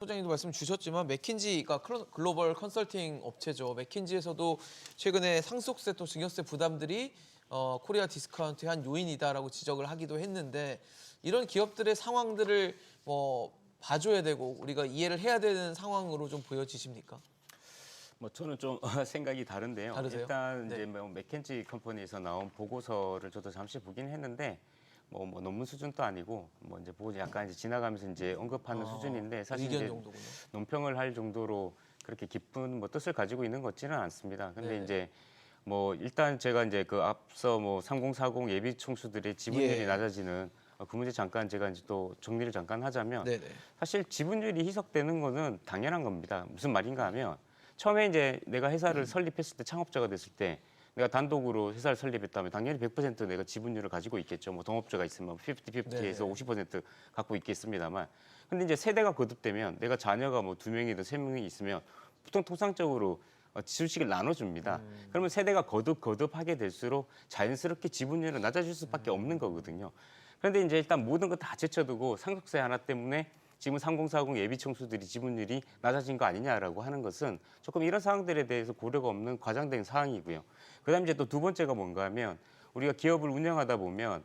소장님도 말씀 주셨지만 맥킨지가 글로벌 컨설팅 업체죠. 맥킨지에서도 최근에 상속세 또 증여세 부담들이 코리아 디스카운트의 한 요인이다라고 지적을 하기도 했는데 이런 기업들의 상황들을 봐줘야 되고 우리가 이해를 해야 되는 상황으로 좀 보여지십니까? 저는 좀 생각이 다른데요. 다르세요? 일단 네. 이제 맥켄지 컴퍼니에서 나온 보고서를 저도 잠시 보긴 했는데 논문 수준도 아니고 이제 보고 약간 이제 지나가면서 이제 언급하는 수준인데 사실 의견 이제 정도군요. 논평을 할 정도로 그렇게 깊은 뜻을 가지고 있는 것 같지는 않습니다. 근데 네. 이제 일단 제가 이제 그 앞서 3040 예비 총수들의 지분율이 예. 낮아지는 그 문제 잠깐 제가 이제 또 정리를 잠깐 하자면 네네. 사실 지분율이 희석되는 거는 당연한 겁니다. 무슨 말인가 하면 처음에 이제 내가 회사를 설립했을 때 창업자가 됐을 때 내가 단독으로 회사를 설립했다면 당연히 100% 내가 지분율을 가지고 있겠죠. 동업자가 있으면 50-50에서 50% 갖고 있겠습니다만. 근데 이제 세대가 거듭되면 내가 자녀가 2명이든 3명이 있으면 보통 통상적으로 주식을 나눠줍니다. 그러면 세대가 거듭하게 될수록 자연스럽게 지분율은 낮아질 수밖에 없는 거거든요. 그런데 이제 일단 모든 거 다 제쳐두고 상속세 하나 때문에 지금 3040 예비 총수들이 지분율이 낮아진 거 아니냐라고 하는 것은 조금 이런 사항들에 대해서 고려가 없는 과장된 사항이고요. 그다음에 이제 또 두 번째가 뭔가 하면 우리가 기업을 운영하다 보면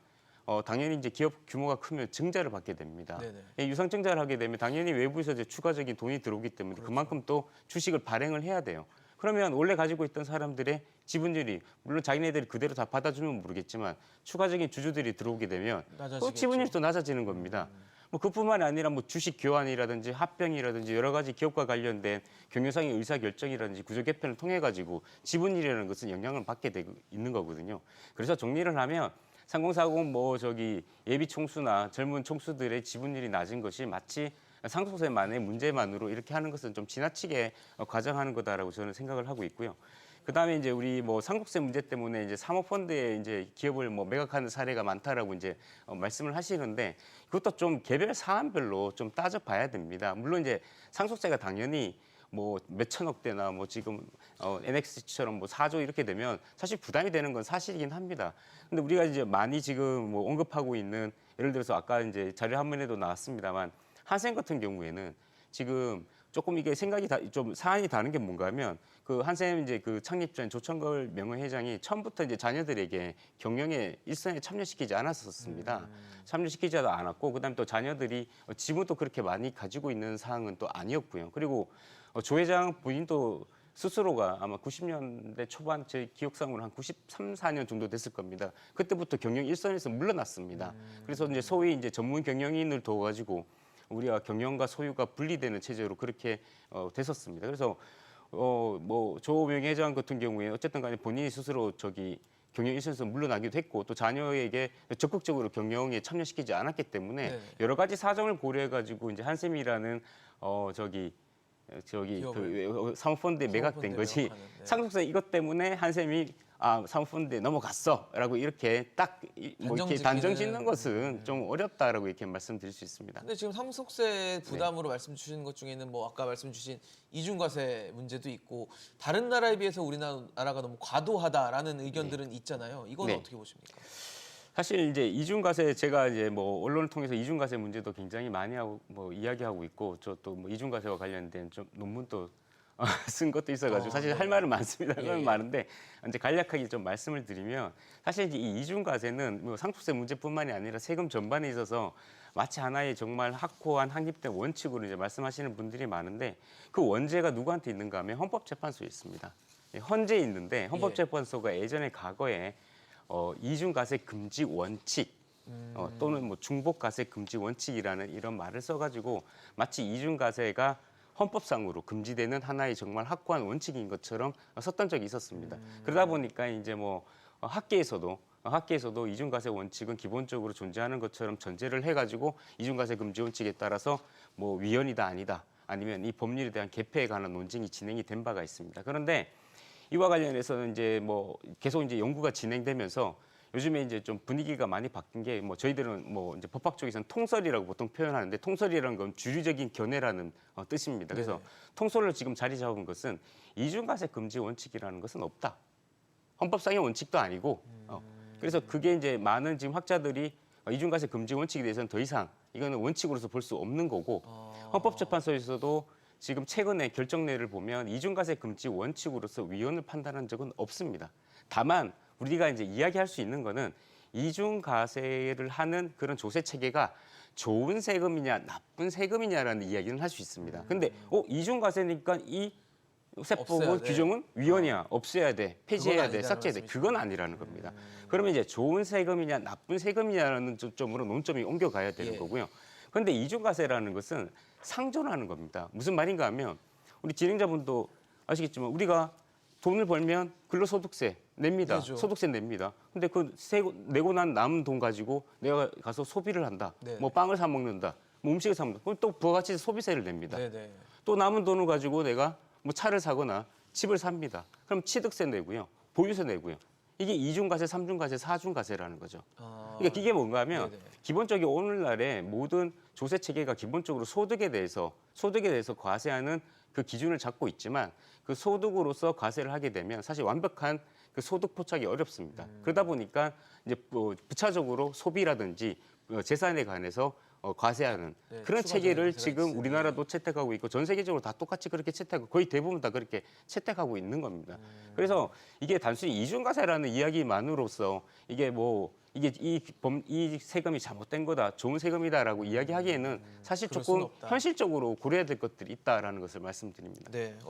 당연히 이제 기업 규모가 크면 증자를 받게 됩니다. 유상 증자를 하게 되면 당연히 외부에서 이제 추가적인 돈이 들어오기 때문에 그만큼 또 주식을 발행을 해야 돼요. 그러면 원래 가지고 있던 사람들의 지분율이 물론 자기네들이 그대로 다 받아주면 모르겠지만 추가적인 주주들이 들어오게 되면 또 지분율이 또 낮아지는 겁니다. 그뿐만이 아니라 주식 교환이라든지 합병이라든지 여러 가지 기업과 관련된 경영상의 의사결정이라든지 구조 개편을 통해 가지고 지분율이라는 것은 영향을 받게 되고 있는 거거든요. 그래서 정리를 하면 3040 예비 총수나 젊은 총수들의 지분율이 낮은 것이 마치 상속세만의 문제만으로 이렇게 하는 것은 좀 지나치게 과장하는 거다라고 저는 생각을 하고 있고요. 그다음에 이제 우리 상속세 문제 때문에 이제 사모펀드에 이제 기업을 매각하는 사례가 많다라고 이제 말씀을 하시는데 그것도 좀 개별 사안별로 좀 따져봐야 됩니다. 물론 이제 상속세가 당연히 몇천억 대나 지금 NXT처럼 4조 이렇게 되면 사실 부담이 되는 건 사실이긴 합니다. 근데 우리가 이제 많이 지금 언급하고 있는 예를 들어서 아까 이제 자료 한 번에도 나왔습니다만 한샘 같은 경우에는 지금 조금 이게 생각이 좀 사안이 다른 게 뭔가 하면 그 한샘 이제 그 창립자인 조천걸 명예회장이 처음부터 이제 자녀들에게 경영에 일선에 참여시키지 않았었습니다. 참여시키지 않았고 그다음에 또 자녀들이 지분도 그렇게 많이 가지고 있는 사항은 또 아니었고요. 그리고 조 회장 본인도 스스로가 아마 90년대 초반 제 기억상으로 한 93, 4년 정도 됐을 겁니다. 그때부터 경영 일선에서 물러났습니다. 그래서 이제 소위 이제 전문 경영인을 둬가지고 우리가 경영과 소유가 분리되는 체제로 그렇게 됐었습니다. 그래서 조 명예회장 같은 경우에 어쨌든 간에 본인이 스스로 경영 일선에서 물러나기도 했고 또 자녀에게 적극적으로 경영에 참여시키지 않았기 때문에 여러 가지 사정을 고려해가지고 이제 한샘이라는 그 사모펀드에 매각된 것이 상속세 이것 때문에 한샘이 사모펀드에 넘어갔어라고 이렇게 딱 이렇게 단정 짓는 것은 좀 어렵다라고 이렇게 말씀드릴 수 있습니다. 근데 지금 상속세 부담으로 말씀 주시는 것 중에는 아까 말씀 주신 이중과세 문제도 있고 다른 나라에 비해서 우리나라가 너무 과도하다라는 의견들은 있잖아요. 이건 어떻게 보십니까? 사실 이제 이중과세 제가 이제 언론을 통해서 이중과세 문제도 굉장히 많이 하고 이야기하고 있고 저 또 이중과세와 관련된 좀 논문도 쓴 것도 있어가지고 사실 할 말은 많습니다. 할 말은 많은데 이제 간략하게 좀 말씀을 드리면 사실 이 이중과세는 상속세 문제뿐만이 아니라 세금 전반에 있어서 마치 하나의 정말 확고한 확립된 원칙으로 이제 말씀하시는 분들이 많은데 그 원죄가 누구한테 있는가 하면 헌법재판소에 있습니다. 헌재에 있는데 헌법재판소가 예전에 과거에 이중과세 금지 원칙 또는 중복과세 금지 원칙이라는 이런 말을 써가지고 마치 이중과세가 헌법상으로 금지되는 하나의 정말 확고한 원칙인 것처럼 썼던 적이 있었습니다. 그러다 보니까 이제 학계에서도 이중과세 원칙은 기본적으로 존재하는 것처럼 전제를 해가지고 이중과세 금지 원칙에 따라서 위헌이다 아니다 아니면 이 법률에 대한 개폐에 관한 논쟁이 진행이 된 바가 있습니다. 그런데 이와 관련해서는 이제 계속 이제 연구가 진행되면서 요즘에 이제 좀 분위기가 많이 바뀐 게 저희들은 이제 법학 쪽에서는 통설이라고 보통 표현하는데 통설이라는 건 주류적인 견해라는 뜻입니다. 그래서 통설로 지금 자리 잡은 것은 이중과세 금지 원칙이라는 것은 없다. 헌법상의 원칙도 아니고 그래서 그게 이제 많은 지금 학자들이 이중과세 금지 원칙에 대해서는 더 이상 이거는 원칙으로서 볼 수 없는 거고 헌법재판소에서도 지금 최근에 결정례를 보면 이중과세 금지 원칙으로서 위헌을 판단한 적은 없습니다. 다만 우리가 이제 이야기할 수 있는 거는 이중과세를 하는 그런 조세 체계가 좋은 세금이냐 나쁜 세금이냐라는 이야기는 할 수 있습니다. 근데 이중과세니까 이 세법은 없애야 돼. 규정은 위헌이야, 없애야 돼, 폐지해야 그건 돼, 아니라는 삭제해야 돼. 말씀이시죠? 그건 아니라는 겁니다. 그러면 이제 좋은 세금이냐 나쁜 세금이냐라는 점으로 논점이 옮겨가야 되는 예. 거고요. 그런데 이중과세라는 것은 상존하는 겁니다. 무슨 말인가 하면 우리 진행자분도 아시겠지만 우리가 돈을 벌면 근로소득세 냅니다. 내죠. 소득세 냅니다. 근데 그 내고 난 남은 돈 가지고 내가 가서 소비를 한다. 네. 뭐 빵을 사 먹는다. 뭐 음식을 사 먹는다. 그럼 또 부가가치 소비세를 냅니다. 네네. 또 남은 돈을 가지고 내가 뭐 차를 사거나 집을 삽니다. 그럼 취득세 내고요. 보유세 내고요. 이게 이중과세, 삼중과세, 사중과세라는 거죠. 그러니까 이게 뭔가 하면 네네. 기본적인 오늘날의 모든 조세 체계가 기본적으로 소득에 대해서 과세하는 그 기준을 잡고 있지만 그 소득으로서 과세를 하게 되면 사실 완벽한 그 소득 포착이 어렵습니다. 그러다 보니까 이제 부차적으로 소비라든지 재산에 관해서 과세하는 네, 그런 추가적인 체계를 과세가 지금 있으니. 우리나라도 채택하고 있고 전 세계적으로 다 똑같이 그렇게 채택하고 거의 대부분 다 그렇게 채택하고 있는 겁니다. 그래서 이게 단순히 이중과세라는 이야기만으로서 이게 뭐 이게 이 세금이 잘못된 거다, 좋은 세금이다라고 이야기하기에는 사실 그럴 조금 수는 없다. 현실적으로 고려해야 될 것들이 있다라는 것을 말씀드립니다. 네.